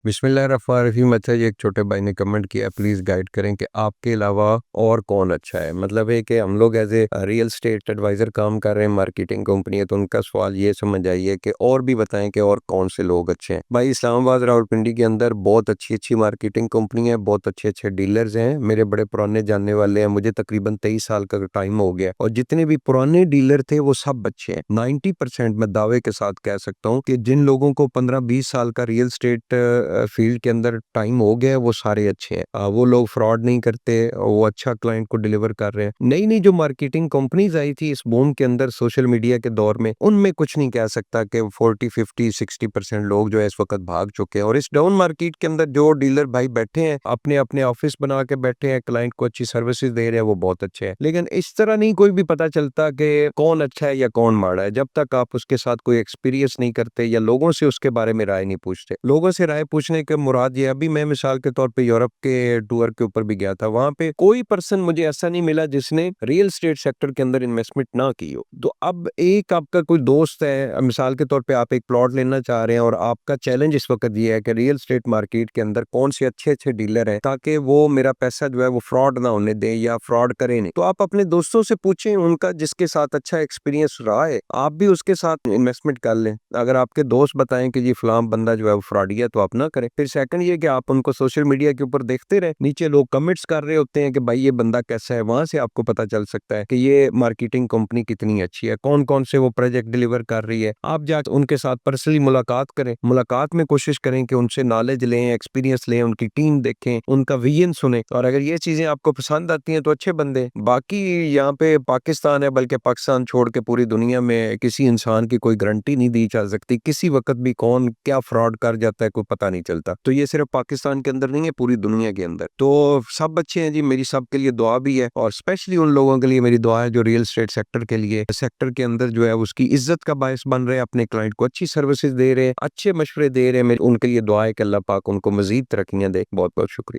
बिस्मिल्लाहिर्रहमानिर्रहीम। अच्छा, ये एक छोटे भाई ने कमेंट किया, प्लीज़ गाइड करें कि आपके अलावा और कौन अच्छा है। मतलब है कि हम लोग as a real estate advisor काम कर रहे हैं, मार्केटिंग कंपनी है, तो उनका सवाल ये समझ आइए कि और भी बताएं कि और कौन से लोग अच्छे हैं। भाई, इस्लामाबाद रावलपिंडी के अंदर बहुत अच्छी अच्छी मार्केटिंग कंपनी है, बहुत अच्छे अच्छे डीलर्स हैं, मेरे बड़े पुराने जानने वाले हैं, मुझे तकरीबन 23 साल का टाइम हो गया, और जितने भी पुराने डीलर थे वो सब अच्छे हैं। 90% मैं दावे के साथ कह सकता हूँ कि जिन लोगों को 15-20 साल का रियल स्टेट फील्ड के अंदर टाइम हो गया है वो सारे अच्छे हैं। वो लोग फ्रॉड नहीं करते, वो अच्छा क्लाइंट को डिलीवर कर रहे हैं। नई नई जो मार्केटिंग कंपनीज आई थी इस बूम के अंदर सोशल मीडिया के दौर में, उनमें कुछ नहीं कह सकता कि 40-50-60% लोग जो है इस वक्त भाग चुके हैं। और इस डाउन मार्केट के अंदर जो डीलर भाई बैठे हैं, अपने अपने ऑफिस बना के बैठे हैं, क्लाइंट को अच्छी सर्विसेज दे रहे हैं, वो बहुत अच्छे हैं। लेकिन इस तरह नहीं कोई भी पता चलता कि कौन अच्छा है या कौन माड़ा है, जब तक आप उसके साथ कोई एक्सपीरियंस नहीं करते या लोगों से उसके बारे में राय नहीं पूछते। लोगों से राय पूछने के मुराद ये, अभी मैं मिसाल के तौर पे यूरोप के टूर के ऊपर भी गया था, वहां पे कोई पर्सन मुझे ऐसा नहीं मिला जिसने रियल स्टेट सेक्टर के अंदर इन्वेस्टमेंट ना की हो। तो अब एक आपका कोई दोस्त है, मिसाल के तौर पे आप एक प्लॉट लेना चाह रहे हैं, और आपका चैलेंज इस वक्त ये है कि रियल स्टेट मार्केट के अंदर कौन से अच्छे अच्छे डीलर हैं ताकि वो मेरा पैसा जो है वो फ्रॉड ना होने दे या फ्रॉड करे नहीं। तो आप अपने दोस्तों से पूछें, उनका जिसके साथ अच्छा एक्सपीरियंस रहा है, आप भी उसके साथ इन्वेस्टमेंट कर लें। अगर आपके दोस्त बताएं कि जी फलां बंदा जो है वो फ्रॉडी है, तो आप ना करें। फिर सेकंड ये कि आप उनको सोशल मीडिया के ऊपर देखते रहे, नीचे लोग कमेंट्स कर रहे होते हैं कि भाई ये बंदा कैसा है, वहां से आपको पता चल सकता है कि ये मार्केटिंग कंपनी कितनी अच्छी है, कौन कौन से वो प्रोजेक्ट डिलीवर कर रही है। आप जाकर उनके साथ पर्सनली मुलाकात करें, मुलाकात में कोशिश करें कि उनसे नॉलेज लें, एक्सपीरियंस लें, उनकी टीम देखें, उनका विजन सुने, और अगर ये चीजें आपको पसंद आती हैं तो अच्छे बंदे। बाकी यहाँ पे पाकिस्तान है, बल्कि पाकिस्तान छोड़ के पूरी दुनिया में किसी इंसान की कोई गारंटी नहीं दी जा सकती, किसी वक्त भी कौन क्या फ्रॉड कर जाता है कोई पता नहीं चलता। तो ये सिर्फ पाकिस्तान के अंदर नहीं है, पूरी दुनिया के अंदर। तो सब अच्छे हैं जी, मेरी सब के लिए दुआ भी है, और स्पेशली उन लोगों के लिए मेरी दुआ है जो रियल स्टेट सेक्टर के लिए सेक्टर के अंदर जो है उसकी इज्जत का बायस बन रहे हैं, अपने क्लाइंट को अच्छी सर्विसेज दे रहे हैं, अच्छे मशवरे दे रहे हैं। उनके लिए दुआ है कि अल्लाह पाक उनको मजीद तरक्कियां दे। बहुत बहुत शुक्रिया।